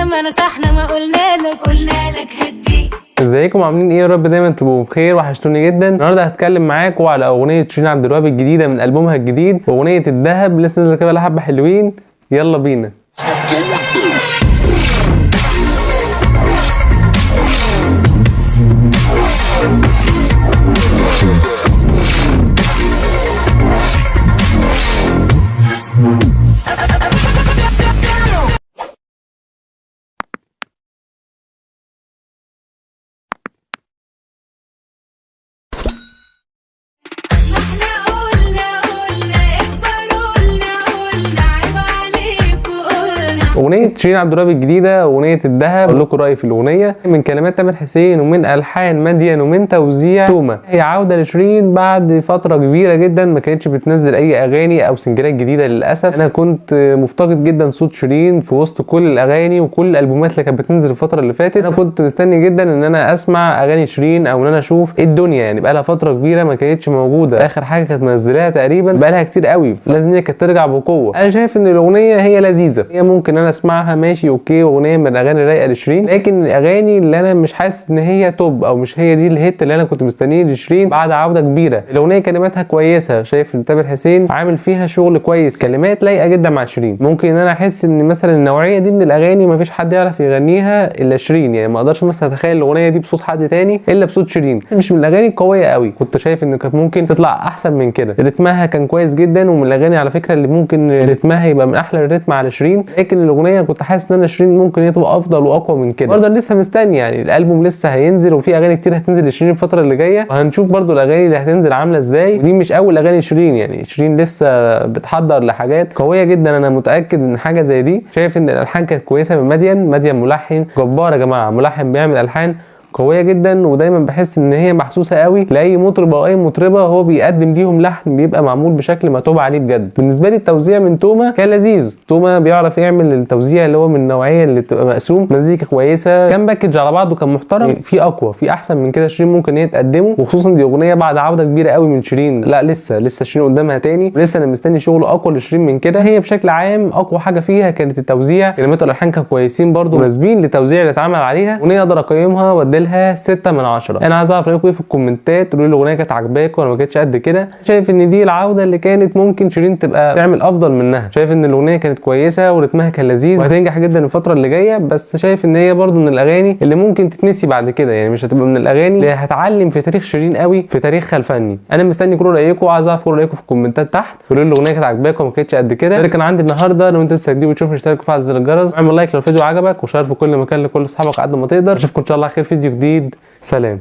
ما نصحنا ما قلنا لك هدي. ازيكم عاملين ايه؟ يا رب دايما تبقوا بخير، وحشتوني جدا. النهارده هتكلم معاكم على اغنيه شيرين عبد الوهاب الجديده من البومها الجديد، اغنيه الدهب. لسه نازله كده حبه حلوين، يلا بينا. اغنيه شيرين عبد الوهاب الجديده اغنيه الدهب، اقول لكم رايي في الاغنيه. من كلمات تامر حسين ومن الحان مدين ومن توزيع تومه. هي عوده لشيرين بعد فتره كبيره جدا ما كانتش بتنزل اي اغاني او سنجلات جديده للاسف. انا كنت مفتقد جدا صوت شيرين في وسط كل الاغاني وكل الالبومات اللي كانت بتنزل الفتره اللي فاتت. انا كنت مستني جدا ان انا اسمع اغاني شيرين او ان انا اشوف ايه الدنيا، يعني بقى لها فتره كبيره ما كانتش موجوده. اخر حاجه كانت منزلاها تقريبا بقى لها كتير قوي، لازم هي كانت ترجع بقوه. انا شايف ان الاغنيه هي لذيذه، هي ممكن انا اسمعها ماشي اوكي، اغنيه من الاغاني الرايقه لشيرين، لكن الاغاني اللي انا مش حاسس ان هي توب او مش هي دي الهيت اللي انا كنت مستنيه لشيرين بعد عوده كبيره. الاغنيه كلماتها كويسه، شايف ان تامر حسين عامل فيها شغل كويس، كلمات لايقه جدا مع شيرين. ممكن ان انا احس ان مثلا النوعيه دي من الاغاني ما فيش حد يعرف يغنيها الا شيرين، يعني ما اقدرش مثلا اتخيل الاغنيه دي بصوت حد تاني الا بصوت شيرين. مش من الاغاني القويه قوي، كنت شايف ان كانت ممكن تطلع احسن من كده. رتمها كان كويس جدا، ومن الاغاني على فكره اللي ممكن رتمها يبقى من احلى الرتم على شيرين، لكن الاغنيه كنت حاسس ان انا شيرين ممكن هي تبقى افضل واقوى من كده. برضه لسه مستني، يعني الالبوم لسه هينزل وفي اغاني كتير هتنزل لشيرين الفتره اللي جايه، وهنشوف برضه الاغاني اللي هتنزل عامله ازاي. ودي مش اول اغاني شيرين، يعني شيرين لسه بتحضر لحاجات قويه جدا. انا متاكد ان حاجه زي دي، شايف ان الالحان كانت كويسه من مدين ملحن جبار يا جماعه، ملحن بيعمل الحان قويه جدا، ودايما بحس ان هي محسوسه قوي لاي مطرب او اي مطربه هو بيقدم ليهم لحن بيبقى معمول بشكل متعوب عليه بجد. بالنسبه لي التوزيع من تومه كان لذيذ، تومه بيعرف يعمل التوزيع اللي هو من النوعيه اللي بتبقى مقسوم، مزيكا كويسه، كان باكج على بعضه، كان محترم. في اقوى في احسن من كده شيرين ممكن هي تقدمه، وخصوصا دي اغنيه بعد عوده كبيره قوي من شيرين. لا لسه شيرين قدامها تاني، ولسه انا مستني شغل اقوى لشيرين من كده. هي بشكل عام اقوى حاجه فيها كانت التوزيع، كلمات والالحان كانوا كويسين برضه مناسبين للتوزيع اللي اتعمل عليها. اغنيه اقدر اقيمها واديلها 6 من 10. انا عايز اعرف رايكم ايه في الكومنتات، تقولوا لي الاغنيه كانت عاجباكم ولا ما كانتش قد كده. شايف ان دي العوده اللي كانت ممكن شيرين تبقى تعمل افضل منها. شايف ان الاغنيه كانت كويسه ورتمها كان لذيذ وهتنجح جدا الفتره اللي جايه، بس شايف ان هي برضو من الاغاني اللي ممكن تتنسي بعد كده، يعني مش هتبقى من الاغاني اللي هتعلم في تاريخ شيرين قوي في تاريخها الفني. انا مستني كل رايكم وعايز اعرف كل رايكم في الكومنتات تحت، قولوا لي الاغنيه كانت عاجباكم وما كانتش قد كده. ده كان عندي النهارده. لو انت لسه جديد وتشوفني اشترك وفعل زر الجرس، اعمل لايك لو الفيديو عجبك، وشير في كل مكان لكل اصحابك قد ما تقدر. اشوفكم ان شاء الله خير فيديو جديد. سلام.